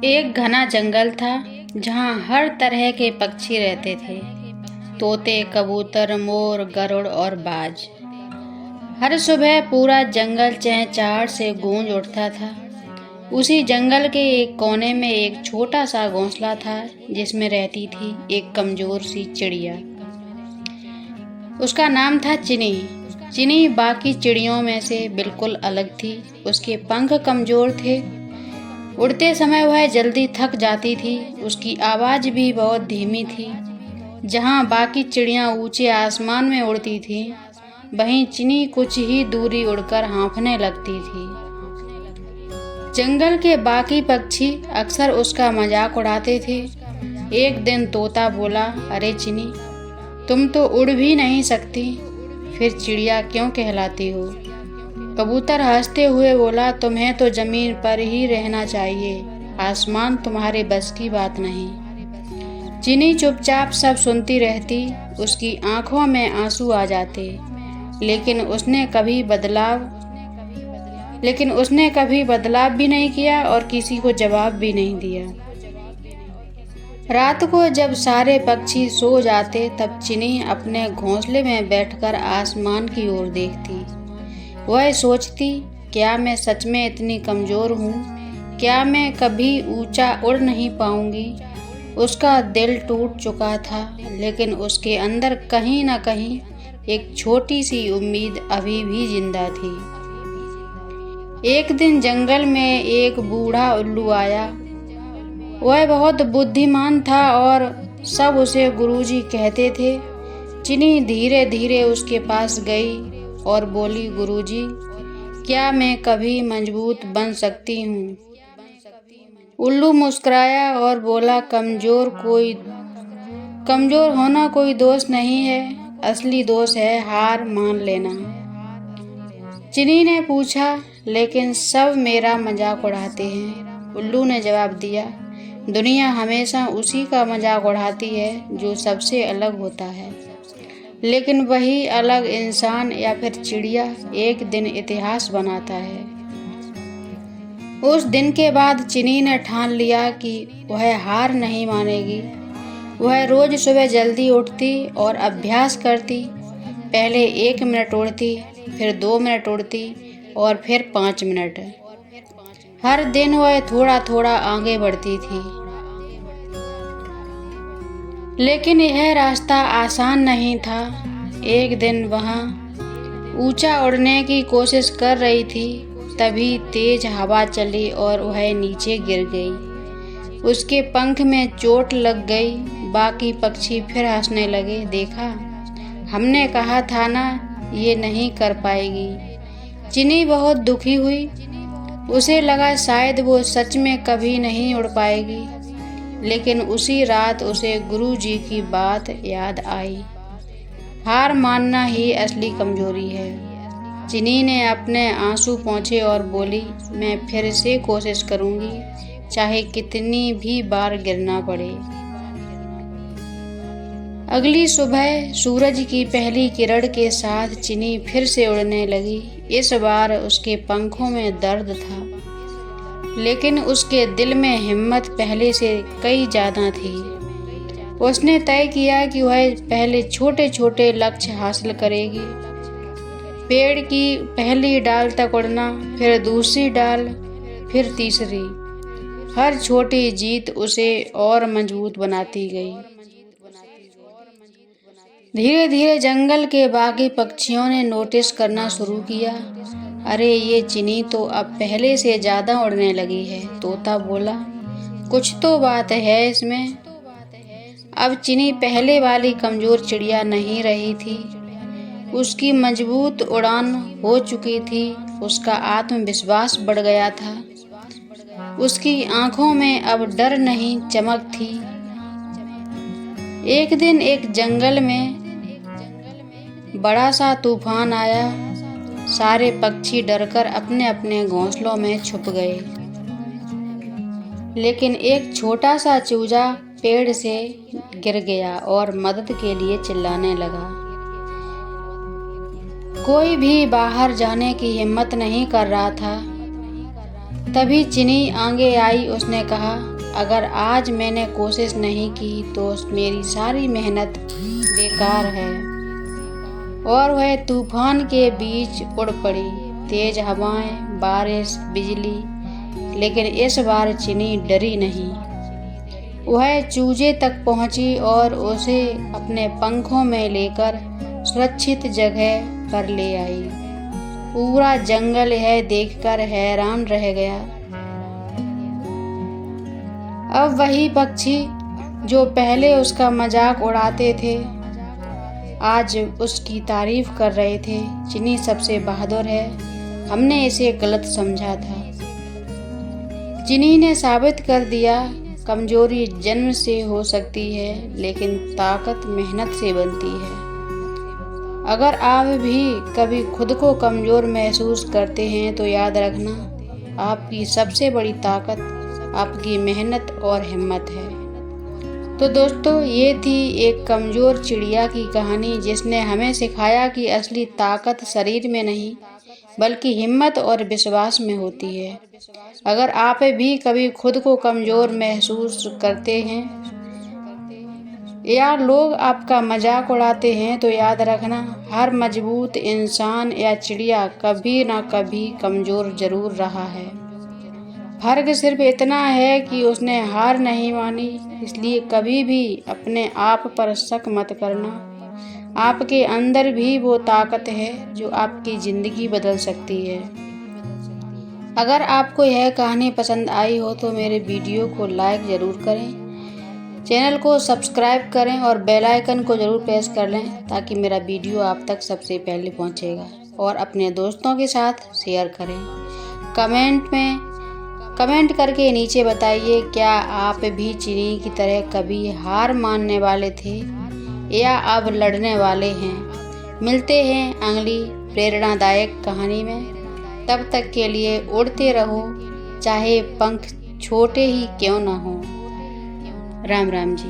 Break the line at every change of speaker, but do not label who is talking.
एक घना जंगल था जहाँ हर तरह के पक्षी रहते थे। तोते, कबूतर, मोर, गरुड़ और बाज। हर सुबह पूरा जंगल चहचहाट से गूंज उठता था। उसी जंगल के एक कोने में एक छोटा सा घोंसला था जिसमें रहती थी एक कमजोर सी चिड़िया। उसका नाम था चिनी। चिनी बाकी चिड़ियों में से बिल्कुल अलग थी। उसके पंख कमजोर थे। उड़ते समय वह जल्दी थक जाती थी। उसकी आवाज़ भी बहुत धीमी थी। जहाँ बाकी चिड़ियाँ ऊंचे आसमान में उड़ती थीं, वहीं चिनी कुछ ही दूरी उड़कर हाँफने लगती थी। जंगल के बाकी पक्षी अक्सर उसका मजाक उड़ाते थे। एक दिन तोता बोला, अरे चिनी, तुम तो उड़ भी नहीं सकती, फिर चिड़िया क्यों कहलाती हो? कबूतर हंसते हुए बोला, तुम्हें तो जमीन पर ही रहना चाहिए, आसमान तुम्हारे बस की बात नहीं। चिनी चुपचाप सब सुनती रहती। उसकी आंखों में आंसू आ जाते, लेकिन उसने कभी बदलाव भी नहीं किया और किसी को जवाब भी नहीं दिया। रात को जब सारे पक्षी सो जाते, तब चिनी अपने घोंसले में बैठकर आसमान की ओर देखती। वह सोचती, क्या मैं सच में इतनी कमज़ोर हूँ? क्या मैं कभी ऊंचा उड़ नहीं पाऊंगी? उसका दिल टूट चुका था, लेकिन उसके अंदर कहीं न कहीं एक छोटी सी उम्मीद अभी भी जिंदा थी। एक दिन जंगल में एक बूढ़ा उल्लू आया। वह बहुत बुद्धिमान था और सब उसे गुरुजी कहते थे। चिनी धीरे धीरे उसके पास गई और बोली, गुरुजी, क्या मैं कभी मजबूत बन सकती हूँ? उल्लू मुस्कुराया और बोला, कमजोर होना कोई दोष नहीं है, असली दोष है हार मान लेना। चिनी ने पूछा, लेकिन सब मेरा मजाक उड़ाते हैं। उल्लू ने जवाब दिया, दुनिया हमेशा उसी का मजाक उड़ाती है जो सबसे अलग होता है, लेकिन वही अलग इंसान या फिर चिड़िया एक दिन इतिहास बनाता है। उस दिन के बाद चिनी ने ठान लिया कि वह हार नहीं मानेगी। वह रोज सुबह जल्दी उठती और अभ्यास करती। पहले 1 मिनट उड़ती, फिर 2 मिनट उड़ती और फिर 5 मिनट। हर दिन वह थोड़ा थोड़ा आगे बढ़ती थी। लेकिन यह रास्ता आसान नहीं था। एक दिन वहाँ ऊंचा उड़ने की कोशिश कर रही थी, तभी तेज हवा चली और वह नीचे गिर गई। उसके पंख में चोट लग गई। बाकी पक्षी फिर हंसने लगे। देखा, हमने कहा था ना, ये नहीं कर पाएगी। चिनी बहुत दुखी हुई। उसे लगा शायद वो सच में कभी नहीं उड़ पाएगी। लेकिन उसी रात उसे गुरुजी की बात याद आई, हार मानना ही असली कमजोरी है। चिनी ने अपने आंसू पोंछे और बोली, मैं फिर से कोशिश करूंगी, चाहे कितनी भी बार गिरना पड़े। अगली सुबह सूरज की पहली किरण के साथ चिनी फिर से उड़ने लगी। इस बार उसके पंखों में दर्द था, लेकिन उसके दिल में हिम्मत पहले से कई ज़्यादा थी। उसने तय किया कि वह पहले छोटे छोटे लक्ष्य हासिल करेगी। पेड़ की पहली डाल तक उड़ना, फिर दूसरी डाल, फिर तीसरी। हर छोटी जीत उसे और मजबूत बनाती गई। धीरे धीरे जंगल के बाकी पक्षियों ने नोटिस करना शुरू किया। अरे, ये चिनी तो अब पहले से ज़्यादा उड़ने लगी है। तोता बोला, कुछ तो बात है इसमें। अब चिनी पहले वाली कमज़ोर चिड़िया नहीं रही थी। उसकी मजबूत उड़ान हो चुकी थी। उसका आत्मविश्वास बढ़ गया था। उसकी आंखों में अब डर नहीं, चमक थी। एक दिन एक जंगल में बड़ा सा तूफान आया। सारे पक्षी डरकर अपने अपने घोंसलों में छुप गए। लेकिन एक छोटा सा चूजा पेड़ से गिर गया और मदद के लिए चिल्लाने लगा। कोई भी बाहर जाने की हिम्मत नहीं कर रहा था। तभी चिनी आगे आई। उसने कहा, अगर आज मैंने कोशिश नहीं की तो मेरी सारी मेहनत बेकार है। और वह तूफान के बीच उड़ पड़ी। तेज हवाएं, बारिश, बिजली, लेकिन इस बार चिनी डरी नहीं। वह चूजे तक पहुंची और उसे अपने पंखों में लेकर सुरक्षित जगह पर ले आई। पूरा जंगल यह देखकर हैरान रह गया। अब वही पक्षी जो पहले उसका मजाक उड़ाते थे, आज उसकी तारीफ कर रहे थे। चिनी सबसे बहादुर है, हमने इसे गलत समझा था। चिनी ने साबित कर दिया, कमजोरी जन्म से हो सकती है, लेकिन ताकत मेहनत से बनती है। अगर आप भी कभी खुद को कमजोर महसूस करते हैं तो याद रखना, आपकी सबसे बड़ी ताकत आपकी मेहनत और हिम्मत है। तो दोस्तों, ये थी एक कमजोर चिड़िया की कहानी, जिसने हमें सिखाया कि असली ताकत शरीर में नहीं बल्कि हिम्मत और विश्वास में होती है। अगर आप भी कभी खुद को कमजोर महसूस करते हैं या लोग आपका मजाक उड़ाते हैं तो याद रखना, हर मजबूत इंसान या चिड़िया कभी ना कभी कमजोर जरूर रहा है। फर्क सिर्फ इतना है कि उसने हार नहीं मानी। इसलिए कभी भी अपने आप पर शक मत करना। आपके अंदर भी वो ताकत है जो आपकी ज़िंदगी बदल सकती है। अगर आपको यह कहानी पसंद आई हो तो मेरे वीडियो को लाइक ज़रूर करें, चैनल को सब्सक्राइब करें और बेल आइकन को ज़रूर प्रेस कर लें ताकि मेरा वीडियो आप तक सबसे पहले पहुंचेगा। और अपने दोस्तों के साथ शेयर करें। कमेंट करके नीचे बताइए, क्या आप भी चिनी की तरह कभी हार मानने वाले थे या अब लड़ने वाले हैं। मिलते हैं अगली प्रेरणादायक कहानी में। तब तक के लिए उड़ते रहो, चाहे पंख छोटे ही क्यों ना हो। राम राम जी।